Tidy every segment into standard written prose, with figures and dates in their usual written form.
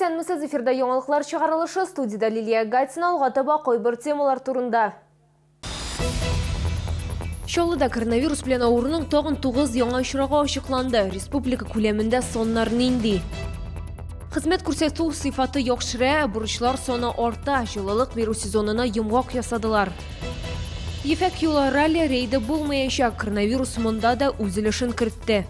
Исәнмесез, эфирда яңалыклар чыгарылышы, студияда Лилия Гатина, алгатыба койбыр темалар турында. Шолыда коронавирус белән авыруның тагын 9 яңа очрагы ачыкланды. Республика күләмендә соннар нинди? Хезмәт күрсәтү сыйфаты яхшыра, бурычлар саны арта, җылылык бирү сезонына йомгак ясадылар. Ефәк юлы ралли рейды булмаячак, коронавирус монда да үзелешен кертте.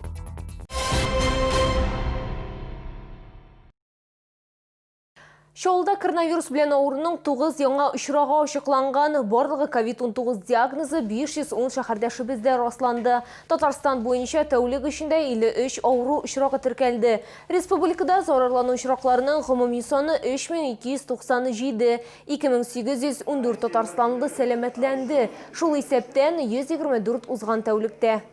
Шолда коронавирус белән авыруның 9 яңа очрагы ачыкланган, барлыгы COVID-19 диагнозы 510 шәһәрдәшебездә расланды. Татарстан буенча тәүлек эчендә 53 авыру очрагы теркәлде. Республикада зарарлану очракларының гомуми саны 3297, 2814 татарстанлы сәламәтләнде. Шул исәптән 124 узган тәүлектә.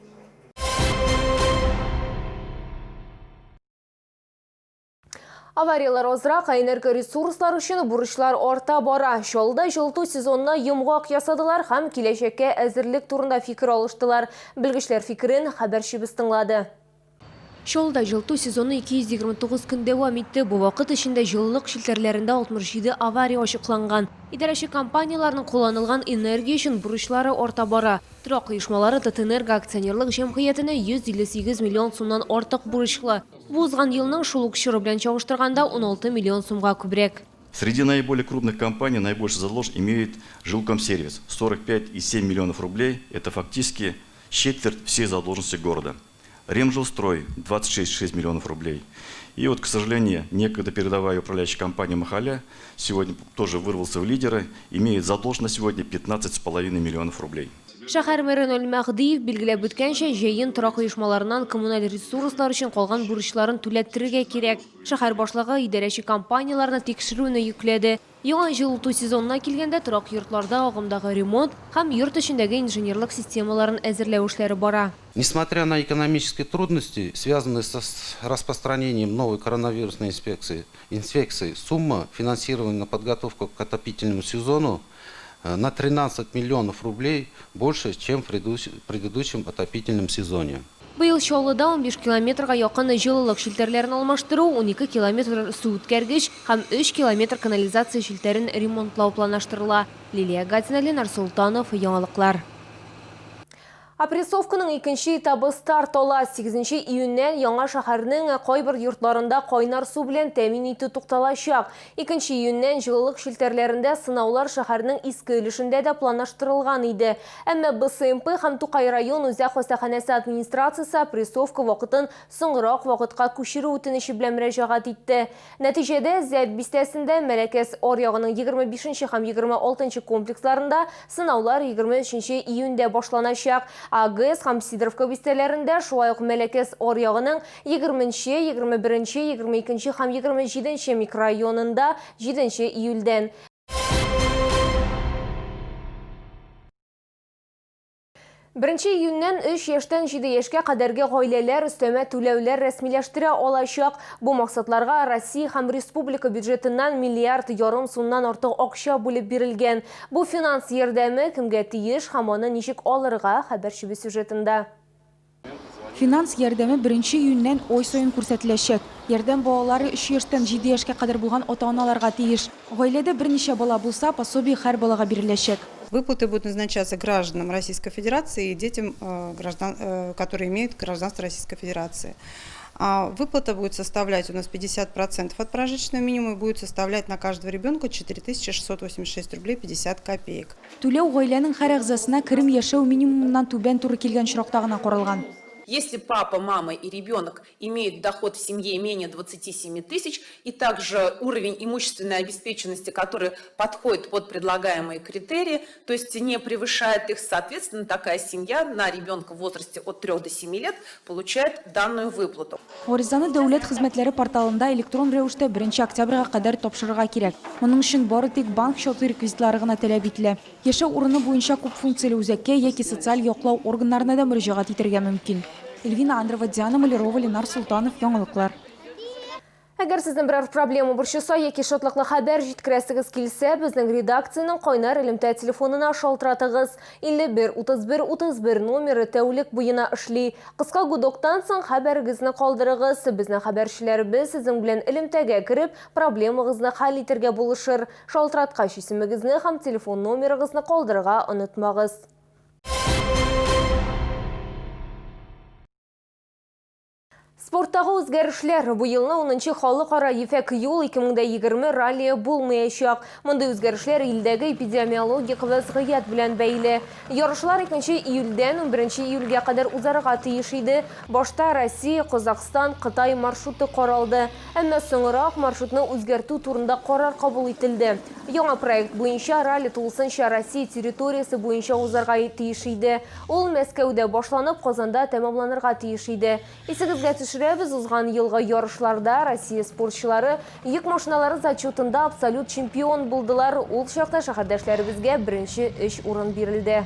Авариялар озрак, энергоресурслар өчен бурычлар арта бара. Шолда жылыту сезонына йомгак ясадылар һәм киләчәккә әзерлек турында фикер алыштылар. Белгечләр фикерен хәбәрчебез тыңлады. Шолда жылыту сезоны 229 көн дәвам итте. Бу вакыт эчендә җылылык челтәрләрендә 67 авария ачыкланган. Идарәче компанияларның кулланылган энергия өчен бурычлары арта бара. Торак оешмалары Татэнерго акционерлык җәмгыятенә 158 миллион сумнан артык бурычлы. Бу узган елның шул ук чоры белән чагыштырганда 16 миллион сумга күбрәк. Среди наиболее крупных компаний наибольший заложен имеет Жилкомсервис – 45,7 миллионов рублей. Это фактически четверть всей задолженности города. Ремжилстрой – 26,6 миллионов рублей. И вот, к сожалению, некогда передовая управляющая компания Махаля сегодня тоже вырвался в лидеры, имеет задолженность сегодня 15,5 миллионов рублей. Шәһәр мэры Мәгъдиев билгеләп үткәнчә, җәен торак оешмаларыннан коммуналь ресурслар өчен калган бурычларын түләттерергә кирәк. Шәһәр башлыгы идарәче компанияларны тикшерүне йөкләде. Яңа җылыту сезонына килгәндә торак йортларда агымдагы ремонт һәм йорт эчендәге инженерлык системаларын әзерләү эшләре бара. Несмотря на экономические трудности, связанные с распространением новой коронавирусной инфекции, сумма финансирования на подготовку к отопительному сезону на 13 миллионов рублей больше, чем в предыдущем отопительном сезоне. Быел Шолыда 15 километрга якын җылылык челтәрләрен алмаштыру, 12 километр су үткәргеч һәм 3 километр канализация челтәрен ремонтлау планлаштырыла. Лилия Гатина, Ленар Султанов, яңалыклар. Опрессовканың икенче этабы старт ала. 8 июньнән яңа шәһәрнең кайбер йортларында кайнар су белән тәэмин итү тукталачак. 2 июньнән җылылык челтәрләрендә сынаулар шәһәрнең иске өлешендә дә планлаштырылган иде. Әмма БСМП һәм Тукай район үзәк хастаханәсе администрациясе опрессовка вакытын соңрак вакытка күчерү үтенече белән мөрәҗәгать итте. Нәтиҗәдә Зәб бистәсендә Мәләкәс аръягының 25 һәм 26 комплексларында сынаулар 23 июньдә башланачак. АГС һәм Сидоровка бистәләрендә, шулай ук Мәләкәс аръягының 20, 21, 22 һәм 27 микрорайонында 7 июльдән. 1 июньнән 3 яшьтән 7 яшькә кадәрге гаиләләр өстәмә түләүләр рәсмиләштерә алачак. Бу максатларга Россия һәм республика бюджетыннан 1,5 миллиард сумнан артык акча бүлеп бирелгән. Бу финанс ярдәме кемгә тиеш һәм аны ничек алырга хәбәрчебез сюжетында. Финанс ярдәме 1 июньнән ай сайын күрсәтеләчәк. Ярдәм балалары 3 яшьтән 7 яшькә кадәр булган ата-аналарга тиеш. Гаиләдә берничә бала булса, пособие һәр балага биреләчәк. Выплаты будут назначаться гражданам Российской Федерации и детям, которые имеют гражданство Российской Федерации. Выплата будет составлять у нас 50% от прожиточного минимума и будет составлять на каждого ребенка 4686 рублей 50 копеек. Түләү гаиләнең һәр әгъзасына керем яшәү минимумнан түбән туры килгән чиракта гына каралган. Если папа, мама и ребенок имеют доход в семье менее 27 тысяч и также уровень имущественной обеспеченности, который подходит под предлагаемые критерии, то есть не превышает их, соответственно, такая семья на ребенка в возрасте от 3 до 7 лет получает данную выплату. Гаризаны дәүләт хезмәтләре порталында электрон рәвештә 1 октябрьгә кадәр тапшырырга кирәк. Моның өчен бары тик банк счеты реквизитлары гына таләп ителә. Яшәү урыны буенча күп функцияле үзәккә яки социаль яклау органнарына да мөрәҗәгать итәргә мөмкин. Эльвина Андрова, Диана Малярова, Ленар Султанов, яңалыклар. Әгәр сезнең берәр проблема борчыса яки шатлыклы хәбәр җиткерәсегез килсә, безнең редакциянең кайнар элемтә телефонына шалтыратыгыз. 51-31-31 номеры тәүлек буена эшли. Кыска гудоктан соң хәбәрегезне калдырыгыз. Безнең хәбәрчеләребез сезнең белән элемтәгә кереп, проблемагызны хәл итәргә булышыр. Шалтыраткач исемегезне һәм телефон номерыгызны калдырырга онытмагыз. Спорттагы үзгәрешләр бу елны 10-нчы халыкара ефәк юл 2020 ралли булмаячак. Мондый үзгәрешләр илдәге эпидемиологик вазгыять белән бәйле. Ярышлар 2 июльдән 11 июльгә кадәр узарга тиеш иде. Башта Россия, Казахстан, Кытай маршруты каралды. Әмма соңрак маршрутны үзгәртү турында карар кабул ителде. Яңа проект буенча ралли тулысынча Россия территориясе буенча узарга тиеш иде. Ул Мәскәүдә башланып, Казанда тәмамланырга тиеш иде. Исегезгә төшерәбез, узган елгы ярышларда Россия спортчылары йөк машиналары зачетында абсолют чемпион булдылар. Ул чакта шәһәрдәшләребезгә беренче 3 урын бирелде.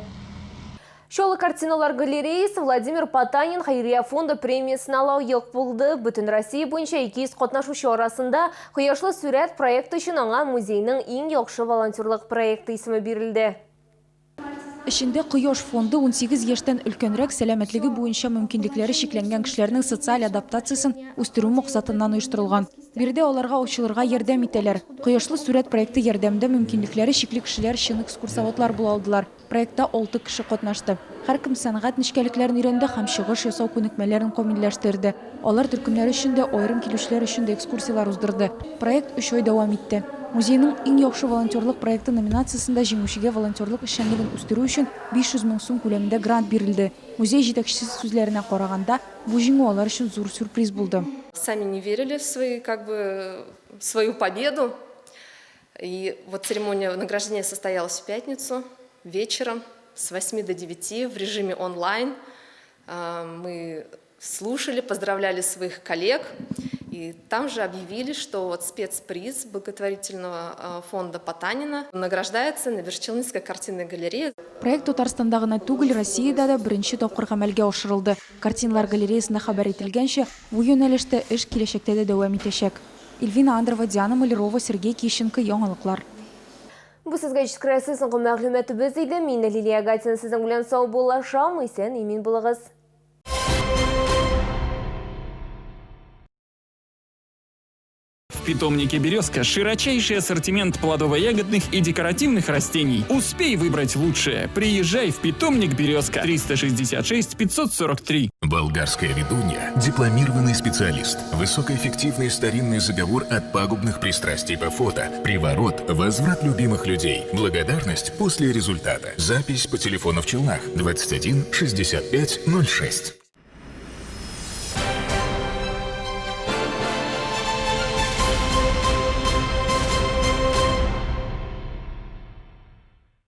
Шолы картиналар галереясы Владимир Потанин Хайрия фонды премиясына лайык булды. Бүтін Россия буенча 200 катнашучы арасында Кояшлы сүрәт проекты өчен аңа музейның иң яхшы волонтерлык проекты исеме бирелде. Эшендә Кояш фонды 18 яшьтән өлкәнрәк сәламәтлеге буенча мөмкинлекләре шикләнгән кешеләрнең социаль адаптациясын үстерү максатыннан оештырылган. Биредә аларга учылырга ярдәм итәләр. Кояшлы сүрәт проекты ярдәмендә мөмкинлекләре чикле кешеләр өчен экскурсоводлар була алдылар. Проектта 6 кеше катнашты. Һәркем сәнгать нечкәлекләрен өйрәнде һәм чыгыш ясау күнекмәләрен камилләштерде. Алар төркемнәр өчен дә, аерым килүчеләр өчен дә экскурсиялар уздырды. Проект 3 ай дәвам итте. Музейның иң яхшы волонтерлык проекты номинациясында җиңүчегә волонтерлык эшчәнлеген үстерү өчен 500 000 сум күләмендә грант бирелде. Музей җитәкчесе сүзләренә караганда, бу җиңү алар өчен зур сюрприз булды. Сами не верили в свою победу. И вот церемония награждения состоялась в пятницу вечером с 8 до 9 в режиме онлайн. Мы слушали, поздравляли своих коллег. И там же объявили, что вот спецприз благотворительного фонда Потанина награждается на Вершчелнинской картинной галерее. Проект Татарстанда гына түгел, Россиядә дә беренче тапкыр гамәлгә ашырылды. Картиналар галереясында хәбәр ителгәнчә, бу юнәлештә эш киләчәктә дә дәвам итәчәк. Эльвина Андрова, Диана Малярова, Сергей Кищенко, яңалыклар. Бу сезгә җиткерәсе соңгы мәгълүматыбыз иде. Мин Лилия Гатина сезнең белән сау булашам, исән имин булыгыз. В питомнике «Березка» широчайший ассортимент плодово-ягодных и декоративных растений. Успей выбрать лучшее. Приезжай в питомник «Березка». 366 543. Болгарская ведунья – дипломированный специалист. Высокоэффективный старинный заговор от пагубных пристрастий по фото. Приворот – возврат любимых людей. Благодарность после результата. Запись по телефону в Челнах 21 65 06.